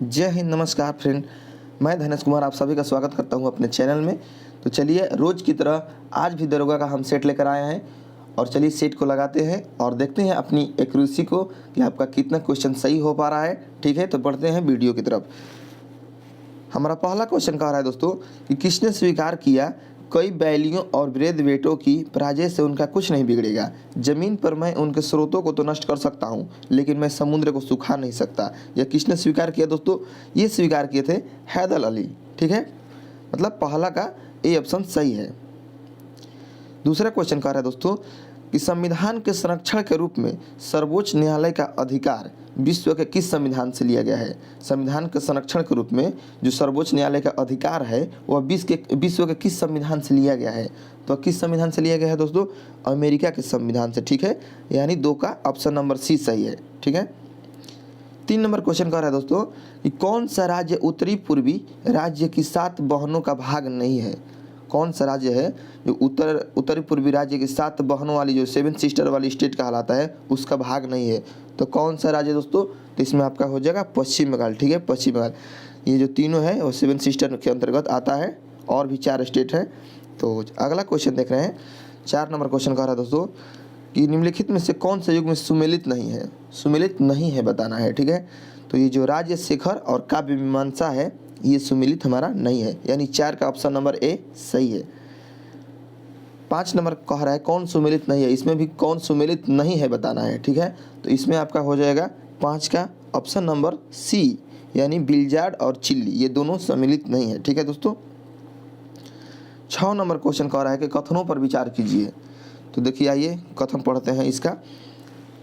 जय हिंद, नमस्कार फ्रेंड। मैं धनेश कुमार आप सभी का स्वागत करता हूं अपने चैनल में। तो चलिए रोज़ की तरह आज भी दरोगा का हम सेट लेकर आए हैं और चलिए सेट को लगाते हैं और देखते हैं अपनी एक्यूरेसी को कि आपका कितना क्वेश्चन सही हो पा रहा है। ठीक है, तो बढ़ते हैं वीडियो की तरफ। हमारा पहला क्वेश्चन कह रहा है दोस्तों कि किसने स्वीकार किया कई बैलियों और वृद्ध बेटों की पराजय से उनका कुछ नहीं बिगड़ेगा। जमीन पर मैं उनके स्रोतों को तो नष्ट कर सकता हूँ, लेकिन मैं समुद्र को सुखा नहीं सकता। यह किसने स्वीकार किया दोस्तों? ये स्वीकार किए थे हैदर अली। ठीक है, मतलब पहला का ए ऑप्शन सही है। दूसरा क्वेश्चन कह रहा है दोस्तों कि संविधान के संरक्षण के रूप में सर्वोच्च न्यायालय का अधिकार विश्व के किस संविधान से लिया गया है। संविधान के संरक्षण के रूप में जो सर्वोच्च न्यायालय का अधिकार है वह विश्व के किस संविधान से लिया गया है? तो किस संविधान से लिया गया है दोस्तों? अमेरिका के संविधान से। ठीक है, यानी 2 का ऑप्शन नंबर सी सही है। ठीक है, 3 नंबर क्वेश्चन कह रहा है दोस्तों कि कौन सा राज्य उत्तरी पूर्वी राज्य की 7 बहनों का भाग नहीं है? कौन सा राज्य है जो उत्तरी पूर्वी राज्य की 7 बहनों वाली जो 7 सिस्टर वाली स्टेट कहलाता है उसका भाग नहीं है? तो कौन सा राज्य दोस्तों? तो इसमें आपका हो जाएगा पश्चिम बंगाल। ठीक है, पश्चिम बंगाल। ये जो तीनों है वो 7 सिस्टर के अंतर्गत आता है और भी 4 स्टेट हैं। तो अगला क्वेश्चन देख रहे हैं। 4 नंबर क्वेश्चन कह रहा है दोस्तों कि निम्नलिखित में से कौन सा युग में सुमेलित नहीं है? सुमेलित नहीं है बताना है। ठीक है, तो ये जो राज्य शेखर और काव्य मीमांसा है ये सुमेलित हमारा नहीं है, यानी 4 का ऑप्शन नंबर ए सही है। 5 नंबर कह रहा है कौन सुमेलित नहीं है? इसमें भी कौन सुमेलित नहीं है बताना है। ठीक है, तो इसमें आपका हो जाएगा 5 का ऑप्शन नंबर सी, यानी बिलजार्ड और चिल्ली ये दोनों सम्मिलित नहीं है। ठीक है दोस्तों। 6 नंबर क्वेश्चन कह रहा है कि कथनों पर विचार कीजिए। तो देखिए आइए कथन पढ़ते हैं इसका।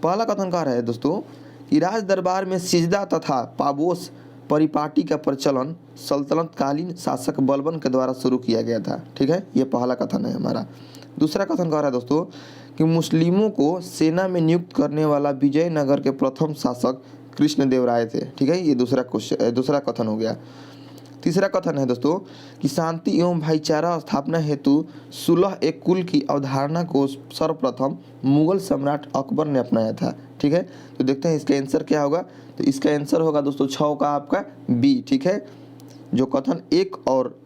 पहला कथन कह रहा है दोस्तों कि राज दरबार में सिजदा तथा पाबोस परिपाटी का प्रचलन सल्तनत कालीन शासक बलबन के द्वारा शुरू किया गया था। ठीक है, ये पहला कथन है हमारा। दूसरा कथन कह रहा है दोस्तों कि मुस्लिमों को सेना में नियुक्त करने वाला विजयनगर के प्रथम शासक कृष्णदेव राय थे। ठीक है, ये दूसरा कथन हो गया। तीसरा कथन है दोस्तों कि शांति एवं भाईचारा स्थापना हेतु सुलह एक कुल की अवधारणा को सर्वप्रथम मुगल सम्राट अकबर ने अपनाया था। ठीक है, तो देखते हैं इसका आंसर क्या होगा। तो इसका आंसर होगा दोस्तों 6 का आपका बी। ठीक है, जो कथन 1 और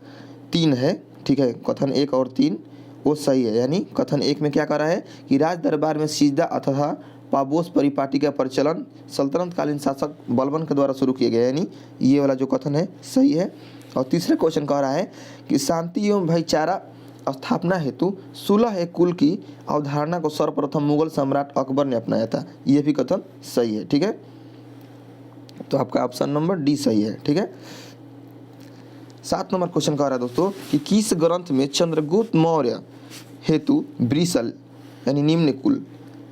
3 है। ठीक है, कथन 1 और 3 वो सही है, यानी कथन 1 में क्या कर रहा है कि राज दरबार में सिजदा अथवा पाबोस परिपाटी का प्रचलन सल्तनत कालीन शासक बलबन के द्वारा शुरू किया गया, यानी ये वाला जो कथन है सही है। और तीसरा क्वेश्चन कह रहा है कि शांति एवं भाईचारा स्थापना हेतु सुलह एक कुल की अवधारणा को सर्वप्रथम मुगल सम्राट अकबर ने अपनाया था, ये भी कथन सही है। ठीक है, तो आपका ऑप्शन नंबर डी सही है। ठीक है, 7 नंबर क्वेश्चन कह रहा है दोस्तों कि किस ग्रंथ में चंद्रगुप्त मौर्य हेतु ब्रिसल यानी निम्न कुल,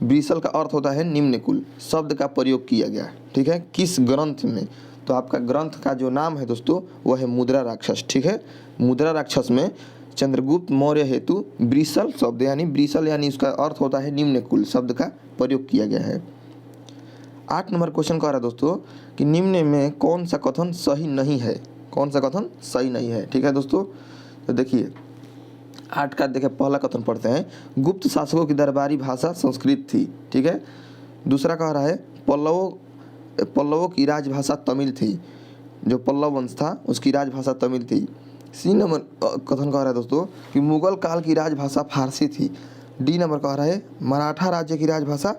ब्रिसल का अर्थ होता है निम्न कुल, शब्द का प्रयोग किया गया। ठीक है, किस ग्रंथ में? तो आपका ग्रंथ का जो नाम है दोस्तों वह है मुद्रा राक्षस। ठीक है, मुद्रा राक्षस में चंद्रगुप्त मौर्य हेतु ब्रिसल शब्द यानी ब्रिसल यानी उसका अर्थ होता है निम्न कुल शब्द का प्रयोग किया गया है। 8 नंबर क्वेश्चन कह रहा है दोस्तों कि निम्न में कौन सा कथन सही नहीं है? कौन सा कथन सही नहीं है? ठीक है दोस्तों, तो देखिए 8 का देखिए पहला कथन पढ़ते हैं। गुप्त शासकों की दरबारी भाषा संस्कृत थी। ठीक है, दूसरा कह रहा है पल्लवों की राजभाषा तमिल थी, जो पल्लव वंश था उसकी राजभाषा तमिल थी। सी नंबर कथन कह रहा है दोस्तों कि मुगल काल की राजभाषा फारसी थी। डी नंबर कह रहा है मराठा राज्य की राजभाषा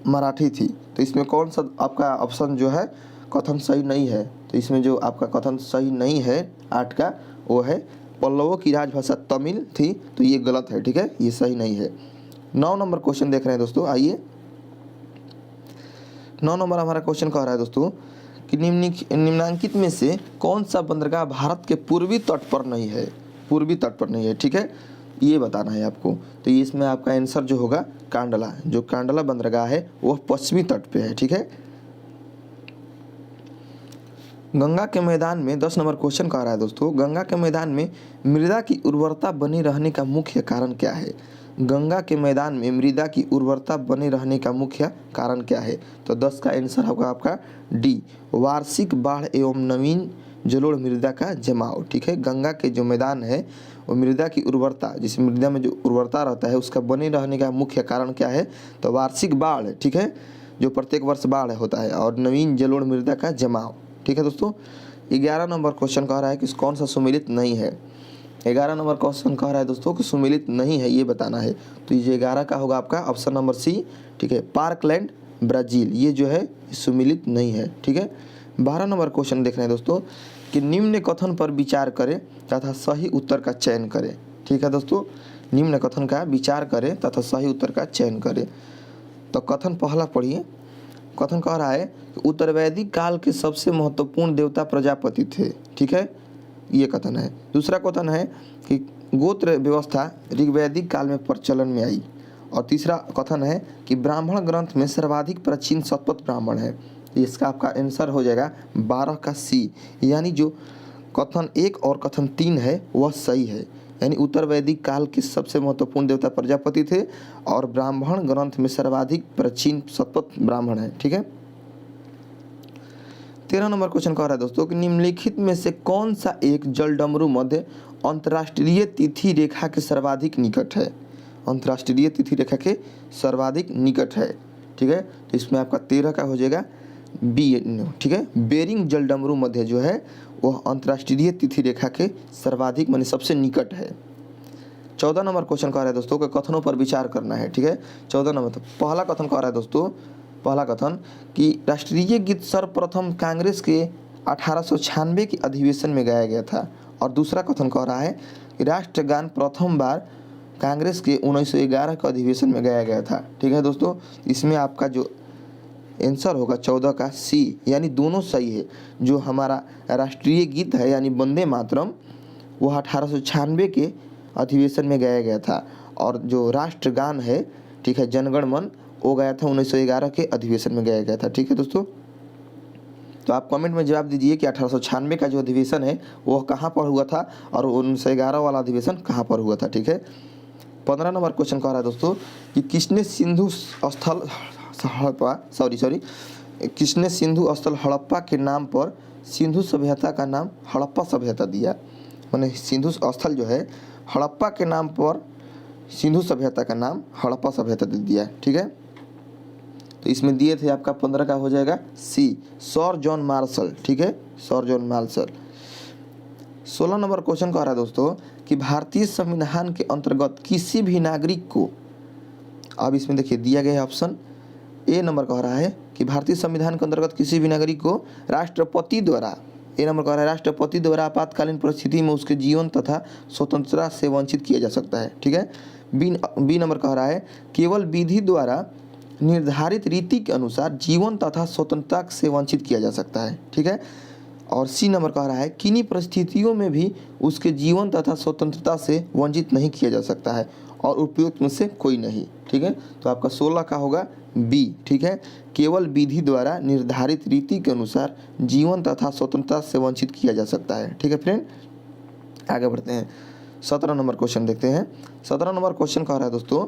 मराठी थी। तो इसमें कौन सा आपका ऑप्शन जो है कथन सही नहीं है? तो इसमें जो आपका कथन सही नहीं है 8 का वो है पल्लवों की राजभाषा तमिल थी, तो ये गलत है। ठीक है, ये सही नहीं है। 9 नंबर क्वेश्चन देख रहे हैं दोस्तों, आइए 9 नंबर हमारा क्वेश्चन कह रहा है दोस्तों कि निम्नांकित में से कौन सा बंदरगाह भारत के पूर्वी तट पर नहीं है? पूर्वी तट पर नहीं है। ठीक है, ये बताना है आपको। तो इसमें आपका आंसर जो होगा कांडला, जो कांडला बंदरगाह है वह पश्चिमी तट पे है। ठीक है, गंगा के मैदान में 10 नंबर क्वेश्चन कह रहा है दोस्तों गंगा के मैदान में मृदा की उर्वरता बनी रहने का मुख्य कारण क्या है? गंगा के मैदान में मृदा की उर्वरता बने रहने का मुख्य कारण क्या है? तो 10 का आंसर होगा आपका डी, वार्षिक बाढ़ एवं नवीन जलोढ़ मृदा का जमाव। ठीक है, गंगा के जो मैदान है वो मृदा की उर्वरता, जिस मृदा में जो उर्वरता रहता है उसका बने रहने का मुख्य कारण क्या है? तो वार्षिक बाढ़। ठीक है, जो प्रत्येक वर्ष बाढ़ होता है, और नवीन जलोढ़ मृदा का जमाव। ठीक है दोस्तों। 11 नंबर क्वेश्चन कह रहा है कि कौन सा सुमेलित नहीं है। 11 नंबर क्वेश्चन कह रहा है दोस्तों कि सुमेलित नहीं है, ये बताना है। तो ये 11 का होगा आपका ऑप्शन नंबर सी, ठीक है, पार्कलैंड ब्राज़ील, ये जो है सुमेलित नहीं है, ठीक है। 12 नंबर क्वेश्चन देख रहे हैं दोस्तों कि निम्न कथन पर विचार करें तथा सही उत्तर का चयन करें, ठीक है दोस्तों। निम्न कथन का विचार करें तथा सही उत्तर का चयन करें। तो कथन पहला पढ़िए। कथन कह रहा है कि उत्तरवैदिक काल के सबसे महत्वपूर्ण देवता प्रजापति थे, ठीक है, ये कथन है। दूसरा कथन है कि गोत्र व्यवस्था ऋग्वैदिक काल में प्रचलन में आई। और तीसरा कथन है कि ब्राह्मण ग्रंथ में सर्वाधिक प्राचीन शतपथ ब्राह्मण है। इसका आपका आंसर हो जाएगा 12 का सी, यानी जो कथन 1 और कथन 3 है वह सही है। यानी उत्तर वैदिक काल के सबसे महत्वपूर्ण देवता प्रजापति थे और ब्राह्मण ग्रंथ में सर्वाधिक प्राचीन शतपथ ब्राह्मण है, ठीक है। 13 नंबर क्वेश्चन कह रहा है दोस्तों कि निम्नलिखित में से कौन सा एक जलडमरू मध्य अंतर्राष्ट्रीय तिथि रेखा के सर्वाधिक निकट है। अंतर्राष्ट्रीय तिथि रेखा के सर्वाधिक निकट है, ठीक है। तो इसमें आपका 13 का हो जाएगा बी, ठीक है। बेरिंग जलडमरू मध्य जो है वह अंतर्राष्ट्रीय तिथि रेखा के सर्वाधिक माने सबसे निकट है। 14 नंबर क्वेश्चन कह रहा है दोस्तों कि कथनों पर विचार करना है, ठीक है। 14 नंबर तो पहला कथन कह रहा है दोस्तों, पहला कथन कि राष्ट्रीय गीत सर्वप्रथम कांग्रेस के 1896 के अधिवेशन में गाया गया था। और दूसरा कथन कह रहा है कि राष्ट्रगान प्रथम बार कांग्रेस के 1911 के अधिवेशन में गाया गया था, ठीक है दोस्तों। इसमें आपका जो आंसर होगा 14 का सी, यानी दोनों सही है। जो हमारा राष्ट्रीय गीत है यानी वंदे मातरम वह 1896 के अधिवेशन में गाया गया था और जो राष्ट्रगान है, ठीक है, जनगण मन, वो गया था 1911 के अधिवेशन में गाया गया था, ठीक है दोस्तों। तो आप कमेंट में जवाब दीजिए कि 1896 का जो अधिवेशन है वह कहाँ पर हुआ था और 1911 वाला अधिवेशन कहाँ पर हुआ था, ठीक है। 15 नंबर क्वेश्चन कह रहा है दोस्तों कि किसने सिंधु स्थल हड़प्पा किसने सिंधु स्थल हड़प्पा के नाम पर सिंधु सभ्यता का नाम हड़प्पा सभ्यता दिया। माने सिंधु स्थल जो है हड़प्पा के नाम पर सिंधु सभ्यता का नाम हड़प्पा सभ्यता दे दिया, ठीक है। तो इसमें दिए थे आपका 15 का हो जाएगा सी, सर जॉन मार्शल, ठीक है, sir John Marshall. 16 number question कह रहा है दोस्तों कि भारतीय संविधान के अंतर्गत किसी भी नागरिक को, अब इसमें देखिए दिया गया है ऑप्शन ए नंबर कह रहा है कि भारतीय संविधान के अंतर्गत किसी भी नागरिक को राष्ट्रपति द्वारा, ए नंबर कह रहा है राष्ट्रपति द्वारा आपातकालीन परिस्थिति में उसके जीवन तथा स्वतंत्रता से वंचित किया जा सकता है, ठीक है। बी नंबर कह रहा है केवल विधि द्वारा निर्धारित रीति के अनुसार जीवन तथा स्वतंत्रता से वंचित किया जा सकता है, ठीक है। और सी नंबर कह रहा है किन्हीं परिस्थितियों में भी उसके जीवन तथा स्वतंत्रता से वंचित नहीं किया जा सकता है और उपयुक्त में से कोई नहीं, ठीक है। तो आपका 16 का होगा बी, ठीक है, केवल विधि द्वारा निर्धारित रीति के अनुसार जीवन तथा स्वतंत्रता से वंचित किया जा सकता है, ठीक है फ्रेंड। आगे बढ़ते हैं, 17 नंबर क्वेश्चन देखते हैं। 17 नंबर क्वेश्चन कह रहा है दोस्तों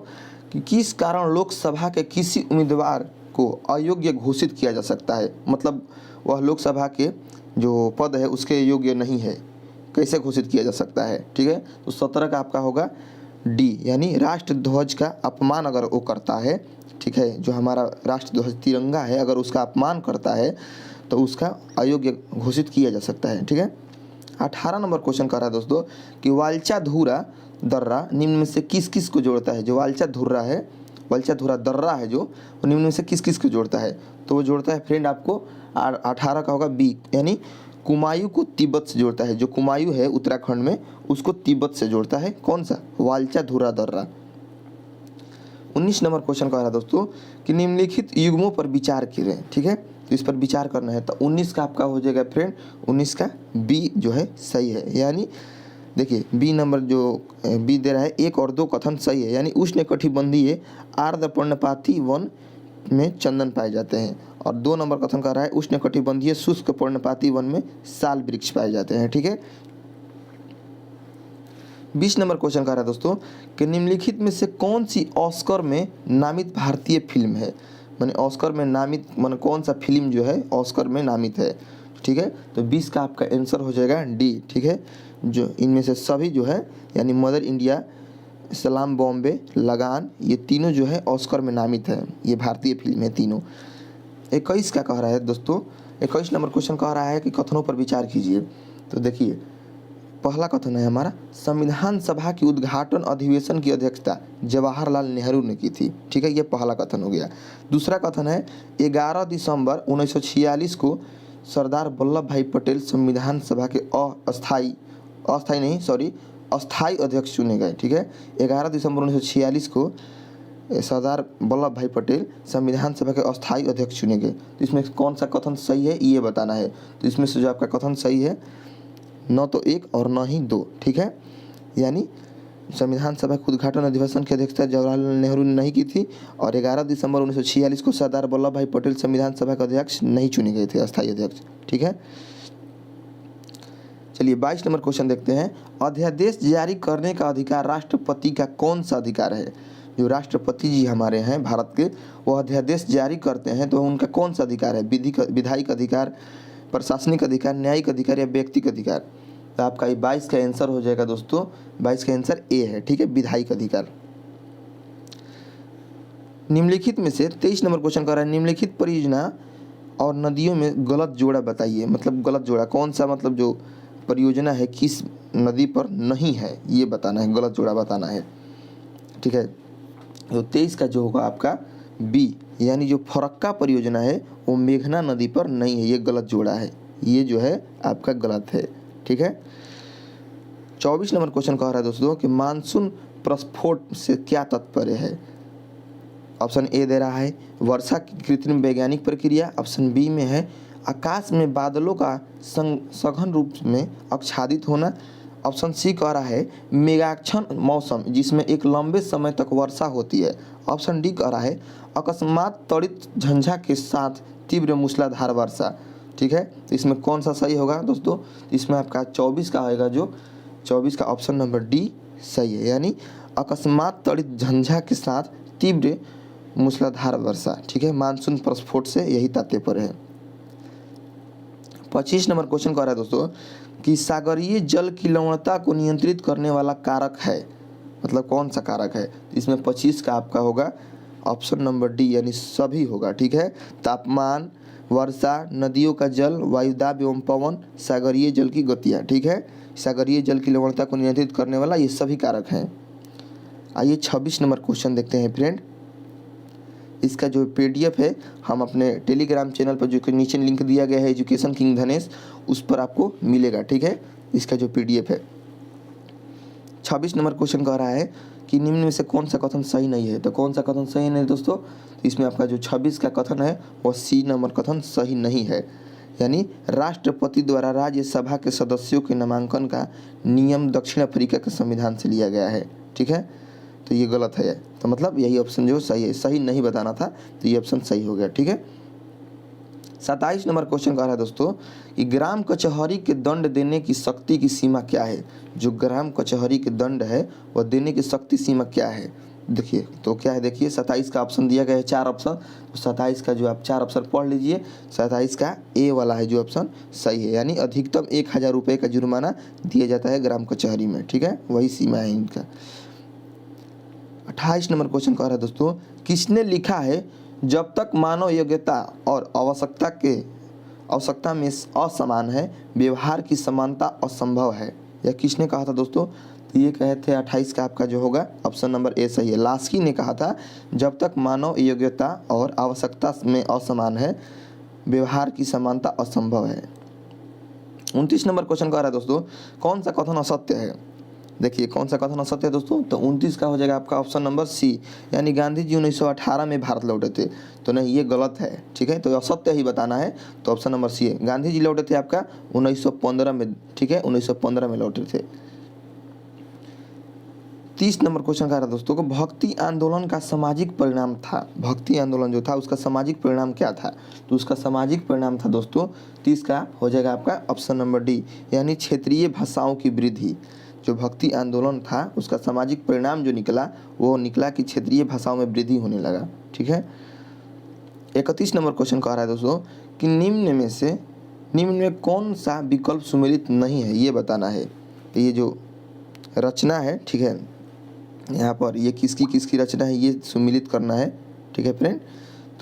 कि किस कारण लोकसभा के किसी उम्मीदवार को अयोग्य घोषित किया जा सकता है। मतलब वह लोकसभा के जो पद है उसके योग्य नहीं है, कैसे घोषित किया जा सकता है, ठीक है। तो 17 का आपका होगा डी, यानी राष्ट्र ध्वज का अपमान अगर वो करता है, ठीक है, जो हमारा राष्ट्र ध्वज तिरंगा है अगर उसका अपमान करता है तो उसका अयोग्य घोषित किया जा सकता है, ठीक है। 18 नंबर क्वेश्चन कर रहा है दोस्तों कि वालचा धुरा दर्रा निम्न में से किस किस को जोड़ता है। जो वालचा धुर्रा है, वालचा धुरा दर्रा है जो, वो निम्न में से किस किस को जोड़ता है। तो वो जोड़ता है फ्रेंड आपको 18 का होगा बी, यानी कुमायूं को तिब्बत से जोड़ता है। जो कुमायूं है उत्तराखंड में उसको तिब्बत से जोड़ता है, कौन सा, वालचा धुरा दर्रा। 19 नंबर क्वेश्चन कह रहा है दोस्तों कि निम्नलिखित युग्मों पर विचार करें, ठीक है। तो इस पर विचार करना है। तो 19 का आपका हो जाएगा फ्रेंड, 19 का बी जो है सही है। यानी देखिए बी नंबर जो बी दे रहा है 1 और 2 कथन सही है। यानी उष्ण कटिबंधीय आर्द्र पर्णपाती वन में चंदन पाए जाते हैं। और 2 नंबर कथन कर रहा है उष्ण कटिबंधीय शुष्क पर्णपाती वन में साल वृक्ष पाए जाते हैं, ठीक है। 20 नंबर क्वेश्चन कर रहा है दोस्तों कि निम्नलिखित में से कौन सी ऑस्कर में नामित भारतीय फिल्म है। माने ऑस्कर में नामित माने कौन सा फिल्म जो है ऑस्कर में नामित है, ठीक है। तो 20 का आपका आंसर हो जाएगा डी, ठीक है। जो इनमें से सभी जो है यानी मदर इंडिया, सलाम बॉम्बे, लगान, ये तीनों जो है ऑस्कर में नामित है। ये भारतीय फिल्म है तीनों। 21 का कह रहा है दोस्तों, 21 नंबर क्वेश्चन कह रहा है कि कथनों पर विचार कीजिए। तो देखिए पहला कथन है हमारा, संविधान सभा की उद्घाटन अधिवेशन की अध्यक्षता जवाहरलाल नेहरू ने की थी। ठीक है, ये पहला कथन हो गया। दूसरा कथन है 11 दिसंबर 1946 को सरदार वल्लभ भाई पटेल संविधान सभा के अस्थाई अध्यक्ष चुने गए। ठीक है, 11 दिसंबर 1946 को सरदार वल्लभ भाई पटेल संविधान सभा के अस्थाई अध्यक्ष चुने गए। तो इसमें कौन सा कथन सही है ये बताना है। तो इसमें से जो आपका कथन सही है न तो 1 और न ही 2। ठीक है, यानी संविधान सभा के उद्घाटन अधिवेशन की अध्यक्षता जवाहरलाल नेहरू ने नहीं की थी और 11 दिसंबर 1946 को सरदार वल्लभ भाई पटेल संविधान सभा के अध्यक्ष नहीं चुने गए थे, अस्थाई अध्यक्ष। ठीक है, चलिए 22 नंबर क्वेश्चन देखते हैं। अध्यादेश जारी करने का अधिकार राष्ट्रपति का कौन सा अधिकार है? जो राष्ट्रपति जी हमारे हैं भारत के, वो अध्यादेश जारी करते हैं तो उनका कौन सा अधिकार है? विधायिक अधिकार, प्रशासनिक अधिकार, न्यायिक अधिकार या व्यक्तिगत अधिकार? तो आपका 22 का आंसर हो जाएगा दोस्तों, 22 का आंसर ए है। ठीक है, विधायिक अधिकार। निम्नलिखित में से 23 नंबर क्वेश्चन कर रहा है, निम्नलिखित परियोजना और नदियों में गलत जोड़ा बताइए। मतलब गलत जोड़ा कौन सा, मतलब जो परियोजना है किस नदी पर नहीं है ये बताना है, गलत जोड़ा बताना है। ठीक है, तो 23 का जो होगा आपका बी, यानी जो फरक्का परियोजना है वो मेघना नदी पर नहीं है, ये गलत जोड़ा है, ये जो है आपका गलत है। ठीक है, 24 नंबर क्वेश्चन कह रहा है दोस्तों कि मानसून प्रस्फोट से क्या तात्पर्य है? ऑप्शन ए दे रहा है वर्षा की कृत्रिम वैज्ञानिक प्रक्रिया, ऑप्शन बी में है आकाश में बादलों का सघन रूप में आच्छादित होना, ऑप्शन सी कह रहा है मेघाच्छन्न मौसम जिसमें एक लंबे समय तक वर्षा होती है, ऑप्शन डी कह रहा है अकस्मात त्वरित झंझा के साथ तीव्र मूसलाधार वर्षा। ठीक है, तो इसमें कौन सा सही होगा दोस्तों? इसमें आपका 24 का आएगा, जो 24 का ऑप्शन नंबर डी सही है, यानी अकस्मात त्वरित झंझा के साथ तीव्र मूसलाधार वर्षा। ठीक है, मानसून प्रस्फोट से यही तात्पर्य है। 25 नंबर क्वेश्चन कह रहा है दोस्तों कि सागरीय जल की लवणता को नियंत्रित करने वाला कारक है, मतलब कौन सा कारक है? इसमें 25 का आपका होगा ऑप्शन नंबर डी, यानी सभी होगा। ठीक है, तापमान, वर्षा, नदियों का जल, वायुदाब एवं पवन, सागरीय जल की गतियाँ। ठीक है, सागरीय जल की लवणता को नियंत्रित करने वाला ये सभी कारक हैं। आइए 26 नंबर क्वेश्चन देखते हैं फ्रेंड। इसका जो पीडीएफ है हम अपने टेलीग्राम चैनल पर, जो कि नीचे लिंक दिया गया है एजुकेशन किंग धनेश, उस पर आपको मिलेगा। ठीक है, इसका जो पीडीएफ है। 26 नंबर क्वेश्चन कह रहा है कि निम्न में से कौन सा कथन सही नहीं है? तो कौन सा कथन सही नहीं दोस्तों? इसमें आपका जो 26 का कथन है वो सी नंबर कथन सही नहीं है, यानी राष्ट्रपति द्वारा राज्यसभा के सदस्यों के नामांकन का नियम दक्षिण अफ्रीका के संविधान से लिया गया है। ठीक है, तो ये गलत है, तो मतलब यही ऑप्शन जो सही है, सही नहीं बताना था, तो ये ऑप्शन सही हो गया। ठीक है, 27 नंबर क्वेश्चन कह रहा है दोस्तों कि ग्राम कचहरी के दंड देने की शक्ति की सीमा क्या है? जो ग्राम कचहरी के दंड है वह देने की शक्ति सीमा क्या है? देखिए तो क्या है, देखिए 27 का ऑप्शन दिया गया है 4 ऑप्शन, तो 27 का जो आप 4 ऑप्शन पढ़ लीजिए। 27 का ए वाला है जो ऑप्शन सही है, यानी अधिकतम 1000 रुपये का जुर्माना दिया जाता है ग्राम कचहरी में। ठीक है, वही सीमा है इनका। 28 नंबर क्वेश्चन कह रहा है दोस्तों, किसने लिखा है जब तक मानव योग्यता और आवश्यकता में असमान है व्यवहार की समानता असंभव है? यह किसने कहा था दोस्तों? तो ये कहे थे 28 का आपका जो होगा ऑप्शन नंबर ए सही है, लास्की ने कहा था जब तक मानव योग्यता और आवश्यकता में असमान है व्यवहार की समानता असंभव है। 29 नंबर क्वेश्चन कह रहा है दोस्तों, कौन सा कथन असत्य है? देखिए कौन सा कथन असत्य है दोस्तों? तो 29 का हो जाएगा आपका ऑप्शन नंबर सी, यानी गांधी जी 1918 में भारत लौटे थे। तो नहीं, ये गलत है। ठीक है, तो असत्य ही बताना है, तो ऑप्शन नंबर सी है। गांधी जी लौटे थे आपका 1915 में। ठीक है, 1915 में लौटे थे। 30 नंबर क्वेश्चन कह रहा है दोस्तों को भक्ति आंदोलन का सामाजिक परिणाम था। भक्ति आंदोलन जो था उसका सामाजिक परिणाम क्या था? तो उसका सामाजिक परिणाम था दोस्तों 30 का हो जाएगा आपका ऑप्शन नंबर डी, यानी क्षेत्रीय भाषाओं की वृद्धि। जो भक्ति आंदोलन था उसका सामाजिक परिणाम जो निकला वो निकला कि क्षेत्रीय भाषाओं में वृद्धि होने लगा। ठीक है, 31 नंबर क्वेश्चन कह रहा है दोस्तों कि निम्न में कौन सा विकल्प सुमेलित नहीं है ये बताना है। तो ये जो रचना है, ठीक है, यहाँ पर ये किसकी रचना है ये सुमेलित करना है। ठीक है फ्रेंड,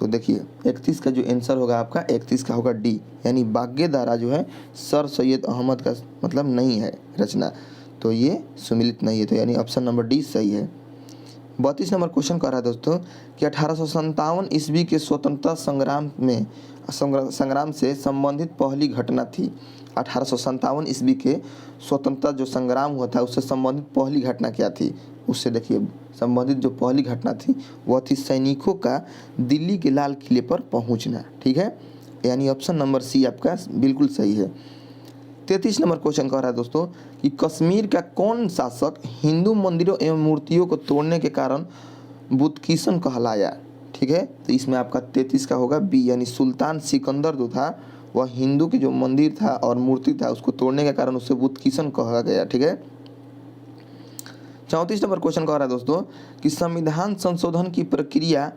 तो देखिए 31 का जो आंसर होगा आपका 31 का होगा डी, यानी बाग्यधारा जो है सर सैयद अहमद का मतलब नहीं है रचना, तो ये सुमिलित नहीं है, तो यानी ऑप्शन नंबर डी सही है। 32 नंबर क्वेश्चन कर रहा है दोस्तों कि 1857 ईस्वी के स्वतंत्रता संग्राम से संबंधित पहली घटना थी। 1857 ईस्वी के स्वतंत्रता जो संग्राम हुआ था उससे संबंधित पहली घटना क्या थी, उससे देखिए संबंधित जो पहली घटना थी वह थी सैनिकों का दिल्ली के लाल किले पर पहुंचना। ठीक है, यानी ऑप्शन नंबर सी आपका बिल्कुल सही है। 33 नंबर क्वेश्चन कह रहा है दोस्तों कि कश्मीर का कौन शासक हिंदू मंदिरों एवं मूर्तियों को तोड़ने के कारण बुतकिशन कहलाया। ठीक है, तो इसमें आपका 33 का होगा बी, यानी सुल्तान सिकंदर जो था वह हिंदू के जो मंदिर था और मूर्ति था उसको तोड़ने के कारण उससे बुतकिशन कहा गया। ठीक है। 34 नंबर क्वेश्चन कह रहा है दोस्तों कि संविधान संशोधन की प्रक्रिया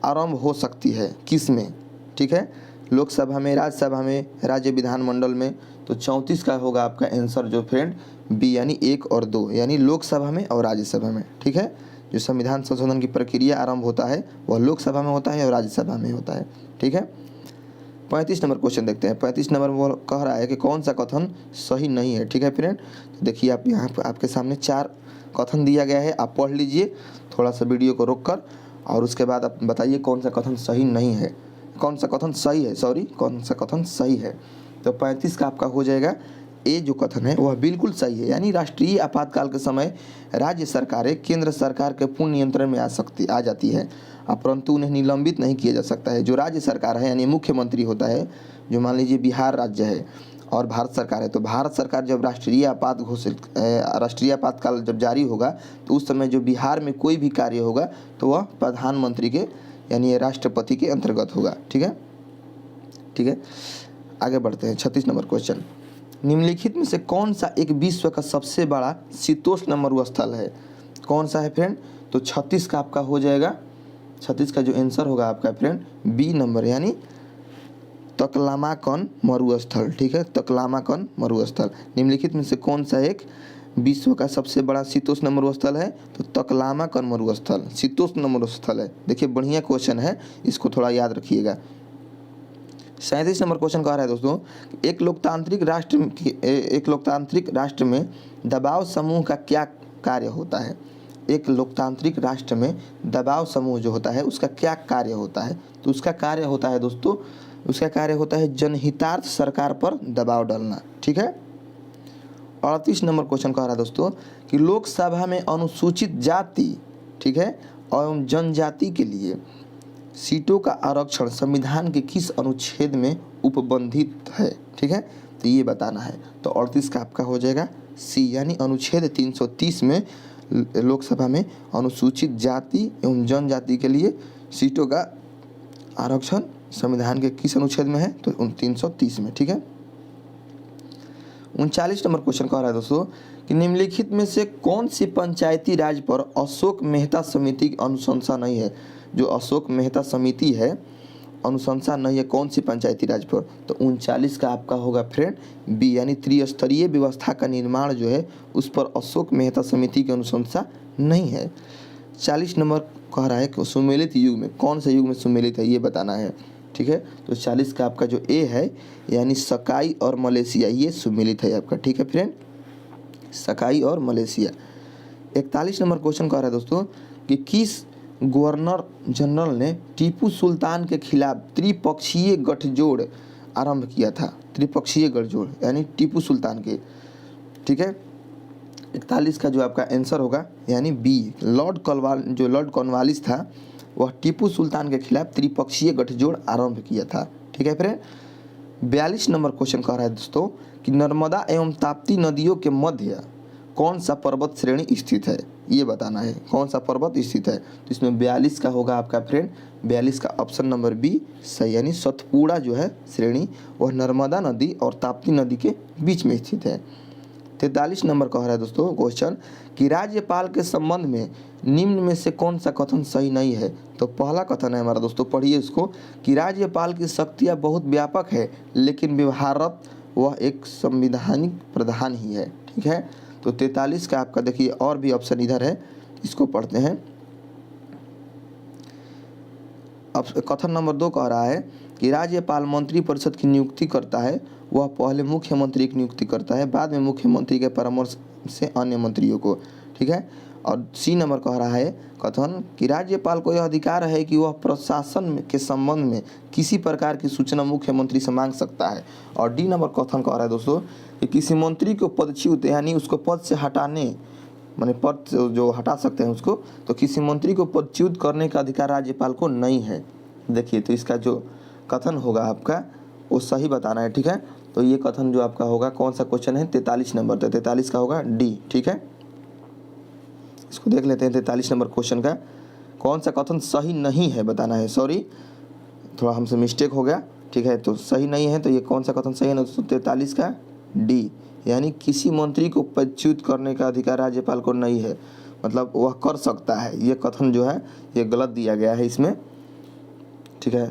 आरंभ हो सकती है किस में। ठीक है, लोकसभा में, राज्यसभा में, राज्य विधानमंडल में। तो 34 का होगा आपका आंसर जो फ्रेंड बी, यानी 1 और 2, यानी लोकसभा में और राज्यसभा में। ठीक है, जो संविधान संशोधन की प्रक्रिया आरंभ होता है वह लोकसभा में होता है और राज्यसभा में होता है। ठीक है। 35 नंबर क्वेश्चन देखते हैं। 35 नंबर वो कह रहा है कि कौन सा कथन सही नहीं है। ठीक है फ्रेंड, तो देखिए आप यहाँ पर आपके सामने 4 कथन दिया गया है, आप पढ़ लीजिए थोड़ा सा वीडियो को रोककर, और उसके बाद आप बताइए कौन सा कथन सही नहीं है, कौन सा कथन सही है, कौन सा कथन सही है। तो 35 का आपका हो जाएगा ए जो कथन है वह बिल्कुल सही है, यानी राष्ट्रीय आपातकाल के समय राज्य सरकारें केंद्र सरकार के पूर्ण नियंत्रण में आ जाती है, परंतु उन्हें निलंबित नहीं किया जा सकता है। जो राज्य सरकार है यानी मुख्यमंत्री होता है, जो मान लीजिए बिहार राज्य है और भारत सरकार है, तो भारत सरकार जब राष्ट्रीय आपातकाल जब जारी होगा तो उस समय जो बिहार में कोई भी कार्य होगा तो वह प्रधानमंत्री के यानी राष्ट्रपति के अंतर्गत होगा। ठीक है, ठीक है, आगे बढ़ते हैं। 36 नंबर क्वेश्चन, निम्नलिखित में से कौन सा एक विश्व का सबसे बड़ा शीतोष्ण मरुस्थल है। कौन सा है फ्रेंड, तो 36 का आपका हो जाएगा, 36 का जो आंसर होगा आपका फ्रेंड बी नंबर, यानी तकलामाकन मरुस्थल। ठीक है, तकलामाकन मरुस्थल निम्नलिखित में से कौन सा एक विश्व का सबसे बड़ा शीतोष्ण मरुस्थल है, तो तकलामाकन मरुस्थल शीतोष्ण मरुस्थल है। देखिए बढ़िया क्वेश्चन है, इसको थोड़ा याद रखिएगा। 37 नंबर क्वेश्चन कह रहा है दोस्तों, एक लोकतांत्रिक राष्ट्र में दबाव समूह का क्या कार्य होता है। एक लोकतांत्रिक राष्ट्र में दबाव समूह जो होता है उसका क्या कार्य होता है, तो उसका कार्य होता है दोस्तों, उसका कार्य होता है जनहितार्थ सरकार पर दबाव डालना। ठीक है। 38 नंबर क्वेश्चन कह रहा है दोस्तों कि लोकसभा में अनुसूचित जाति, ठीक है, एवं जनजाति के लिए सीटों का आरक्षण संविधान के किस अनुच्छेद में उपबंधित है। ठीक है, तो ये बताना है। तो 38 का आपका हो जाएगा सी, यानी अनुच्छेद 330 में लोकसभा में अनुसूचित जाति एवं जनजाति के लिए सीटों का आरक्षण संविधान के किस अनुच्छेद में है, तो 330 में। ठीक है। 39 नंबर क्वेश्चन कह रहा है दोस्तों कि निम्नलिखित में से कौन सी पंचायती राज पर अशोक मेहता समिति की अनुशंसा नहीं है। जो अशोक मेहता समिति है अनुशंसा नहीं है कौन सी पंचायती राज पर, तो 39 का आपका होगा फ्रेंड बी, यानी त्रिस्तरीय व्यवस्था का निर्माण जो है उस पर अशोक मेहता समिति की अनुशंसा नहीं है। 40 नंबर कह रहा है कि सुमेलित युग में, कौन से युग में सुमेलित है ये बताना है। ठीक है, तो 40 का आपका जो ए है यानी सकाई और मलेशिया, ये सुमेलित है आपका। ठीक है फ्रेंड, सकाई और मलेशिया। 41 नंबर क्वेश्चन कह रहा है दोस्तों कि किस गवर्नर जनरल ने टीपू सुल्तान के खिलाफ त्रिपक्षीय गठजोड़ आरंभ किया था। त्रिपक्षीय गठजोड़ यानी टीपू सुल्तान के। ठीक है, 41 का जो आपका आंसर होगा यानी बी, लॉर्ड कॉर्नवालिस था वह टीपू सुल्तान के खिलाफ त्रिपक्षीय गठजोड़ आरंभ किया था। ठीक है फ्रेंड। 42 नंबर क्वेश्चन कह रहा है दोस्तों कि नर्मदा एवं ताप्ती नदियों के मध्य कौन सा पर्वत श्रेणी स्थित है, ये बताना है कौन सा पर्वत स्थित है। तो इसमें 42 का होगा आपका फ्रेंड 42 का ऑप्शन नंबर बी सही, यानी सतपुड़ा जो है श्रेणी वह नर्मदा नदी और ताप्ती नदी के बीच में स्थित है। 43 नंबर कह रहा है दोस्तों क्वेश्चन कि राज्यपाल के संबंध में निम्न में से कौन सा कथन सही नहीं है। तो पहला कथन है हमारा दोस्तों, पढ़िए इसको, कि राज्यपाल की शक्तियाँ बहुत व्यापक है लेकिन व्यवहारत वह एक संवैधानिक प्रधान ही है। ठीक है, तो 43 का आपका देखिए और भी ऑप्शन इधर है, इसको पढ़ते हैं। अब कथन नंबर 2 कह रहा है कि राज्यपाल मंत्री परिषद की नियुक्ति करता है, वह पहले मुख्यमंत्री की नियुक्ति करता है, बाद में मुख्यमंत्री के परामर्श से अन्य मंत्रियों को। ठीक है। और सी नंबर कह रहा है कथन कि राज्यपाल को यह अधिकार है कि वह प्रशासन के संबंध में किसी प्रकार की सूचना मुख्यमंत्री से मांग सकता है। और डी नंबर कथन कह रहा है दोस्तों कि किसी मंत्री को पदच्युत यानी उसको पद से हटाने, माने पद जो हटा सकते हैं उसको, तो किसी मंत्री को पदच्युत करने का अधिकार राज्यपाल को नहीं है। देखिए, तो इसका जो कथन होगा आपका वो सही बताना है। ठीक है। तो ये कथन जो आपका होगा, कौन सा क्वेश्चन है, 43 नंबर, तो 43 का होगा डी। ठीक है, इसको देख लेते हैं। 43 नंबर क्वेश्चन का कौन सा कथन सही नहीं है बताना है। सॉरी, थोड़ा हमसे मिस्टेक हो गया। ठीक है, तो सही नहीं है, तो ये कौन सा कथन सही है ना दोस्तों, 43 का डी, यानी किसी मंत्री को पदच्युत करने का अधिकार राज्यपाल को नहीं है, मतलब वह कर सकता है। ये कथन जो है ये गलत दिया गया है इसमें। ठीक है,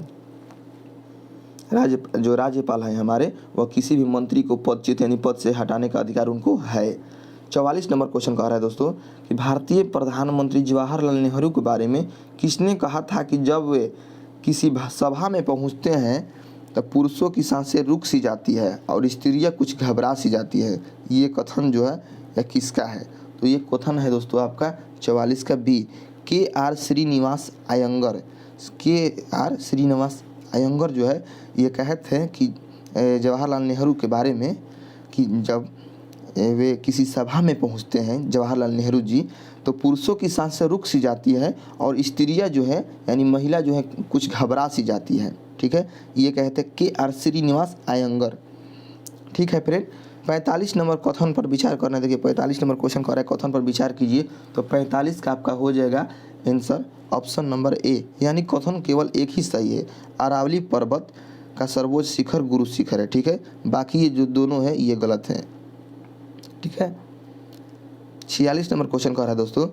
जो राज्यपाल है हमारे, वह किसी भी मंत्री को पदच्युत यानी पद से हटाने का अधिकार उनको है। 44 नंबर क्वेश्चन कह रहा है दोस्तों कि भारतीय प्रधानमंत्री जवाहरलाल नेहरू के बारे में किसने कहा था कि जब वे किसी सभा में पहुंचते हैं तब पुरुषों की सांसें रुक सी जाती है और स्त्रियां कुछ घबरा सी जाती है। ये कथन जो है यह किसका है, तो ये कथन है दोस्तों आपका 44 का B, K R. Srinivasa Iyengar. K R. Srinivasa Iyengar जो है ये कहते हैं कि जवाहरलाल नेहरू के बारे में कि जब वे किसी सभा में पहुंचते हैं जवाहरलाल नेहरू जी, तो पुरुषों की सांसें रुक सी जाती है और स्त्रियां जो है यानी महिला जो है कुछ घबरा सी जाती है। ठीक है, ये कहते हैं के.आर. श्रीनिवास अयंगर। ठीक है फ्रेंड, 45 नंबर कथन पर विचार करना। देखिए 45 नंबर क्वेश्चन कर रहा है, कथन पर विचार कीजिए। तो 45 का आपका हो जाएगा आंसर ऑप्शन नंबर ए, यानी कथन केवल एक ही सही है। अरावली पर्वत का सर्वोच्च शिखर गुरु शिखर है। ठीक है, बाकी ये जो दोनों है ये गलत हैं। ठीक है, 46 नंबर क्वेश्चन कह रहा है दोस्तों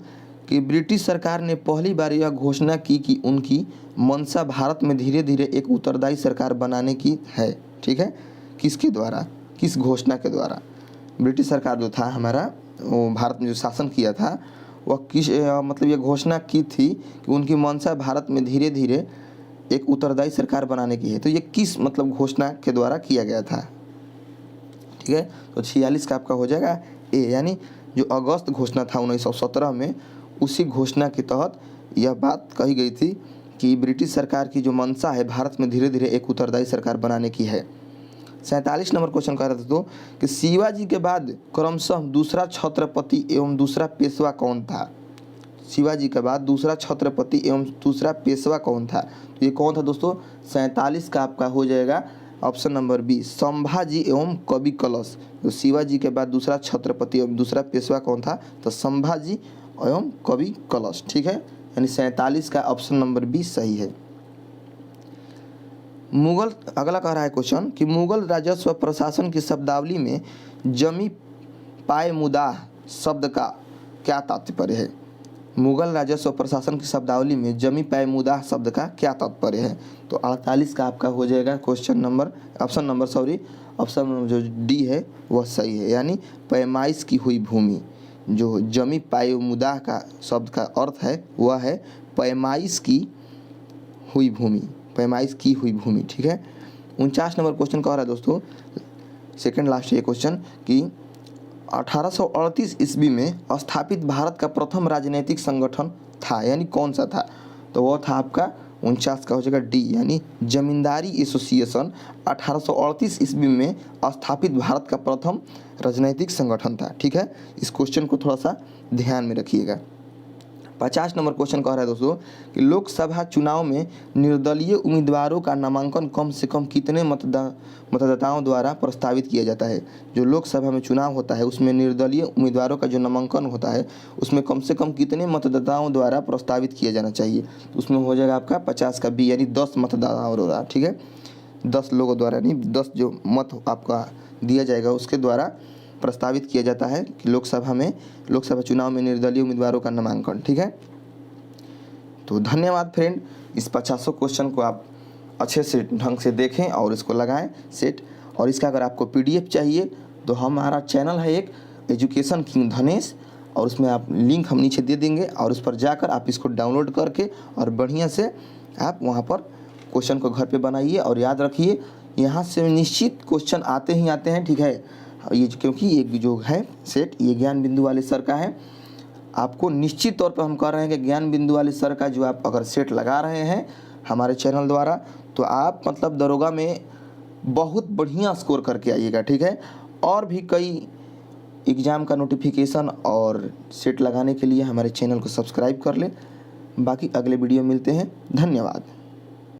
कि ब्रिटिश सरकार ने पहली बार यह घोषणा की कि उनकी मंशा भारत में धीरे धीरे एक उत्तरदायी सरकार बनाने की है। ठीक है, किसके द्वारा, किस घोषणा के द्वारा? ब्रिटिश सरकार जो था हमारा, वो भारत में जो शासन किया था, वह किस मतलब ये घोषणा की थी कि उनकी मंशा भारत में धीरे धीरे एक उत्तरदायी सरकार बनाने की है। तो ये किस मतलब घोषणा के द्वारा किया गया था? ठीक है, तो 46 का आपका हो जाएगा ए, यानी जो अगस्त घोषणा था 1917 में, उसी घोषणा के तहत यह बात कही गई थी कि ब्रिटिश सरकार की जो मंशा है भारत में धीरे धीरे एक उत्तरदायी सरकार बनाने की है। 47 नंबर क्वेश्चन कह रहे थे तो कि शिवाजी के बाद क्रमशः दूसरा छत्रपति एवं दूसरा पेशवा कौन था? शिवाजी के बाद दूसरा छत्रपति एवं दूसरा पेशवा कौन था? तो ये कौन था दोस्तों? 47 का आपका हो जाएगा ऑप्शन नंबर बी, संभाजी एवं कवि कलश। तो शिवाजी के बाद दूसरा छत्रपति एवं दूसरा पेशवा कौन था? तो संभाजी एवं कवि कलश। ठीक है, यानी 47 का ऑप्शन नंबर बी सही है। मुगल, अगला कह रहा है क्वेश्चन कि मुगल राजस्व प्रशासन की शब्दावली में जमी पायमुदाह शब्द का क्या तात्पर्य है? मुगल राजस्व प्रशासन की शब्दावली में जमी पायमुदाह शब्द का क्या तात्पर्य है? तो 48 का आपका हो जाएगा क्वेश्चन नंबर, ऑप्शन जो डी है वह सही है, यानी पैमाइश की हुई भूमि। जो जमी पायमुदाह का शब्द का अर्थ है वह है पैमाइश की हुई भूमि, पैमाइश की हुई भूमि। ठीक है, 49 नंबर क्वेश्चन कह रहा है दोस्तों, सेकंड लास्ट ये क्वेश्चन कि 1838 ईस्वी में स्थापित भारत का प्रथम राजनीतिक संगठन था, यानी कौन सा था? तो वह था आपका 49 का हो जाएगा डी, यानी जमींदारी एसोसिएशन 1838 ईस्वी में स्थापित भारत का प्रथम राजनीतिक संगठन था। ठीक है, इस क्वेश्चन को थोड़ा सा ध्यान में रखिएगा। 50 नंबर क्वेश्चन कह रहा है दोस्तों कि लोकसभा चुनाव में निर्दलीय उम्मीदवारों का नामांकन कम से कम कितने मतदाताओं द्वारा प्रस्तावित किया जाता है? जो लोकसभा में चुनाव होता है उसमें निर्दलीय उम्मीदवारों का जो नामांकन होता है उसमें कम से कम कितने मतदाताओं द्वारा प्रस्तावित किया जाना चाहिए? तो उसमें हो जाएगा आपका 50 का बी, यानी 10 मतदाताओं द्वारा। ठीक है, 10 लोगों द्वारा नहीं, 10 जो मत आपका दिया जाएगा उसके द्वारा प्रस्तावित किया जाता है कि लोकसभा चुनाव में निर्दलीय उम्मीदवारों का नामांकन। ठीक है, तो धन्यवाद फ्रेंड, इस 50 क्वेश्चन को आप अच्छे से ढंग से देखें और इसको लगाएं सेट। और इसका अगर आपको PDF चाहिए तो हमारा चैनल है एक एजुकेशन किंग धनेश, और उसमें आप लिंक हम नीचे दे देंगे और उस पर जाकर आप इसको डाउनलोड करके और बढ़िया से आप वहाँ पर क्वेश्चन को घर पे बनाइए और याद रखिए यहाँ से निश्चित क्वेश्चन आते ही आते हैं, ठीक है। ये क्योंकि ये जो है सेट ये ज्ञान बिंदु वाले सर का है, आपको निश्चित तौर पर हम कह रहे हैं कि ज्ञान बिंदु वाले सर का जो आप अगर सेट लगा रहे हैं हमारे चैनल द्वारा तो आप मतलब दरोगा में बहुत बढ़िया स्कोर करके आइएगा, ठीक है। और भी कई एग्ज़ाम का नोटिफिकेशन और सेट लगाने के लिए हमारे चैनल को सब्सक्राइब कर लें। बाकी अगले वीडियो मिलते हैं, धन्यवाद।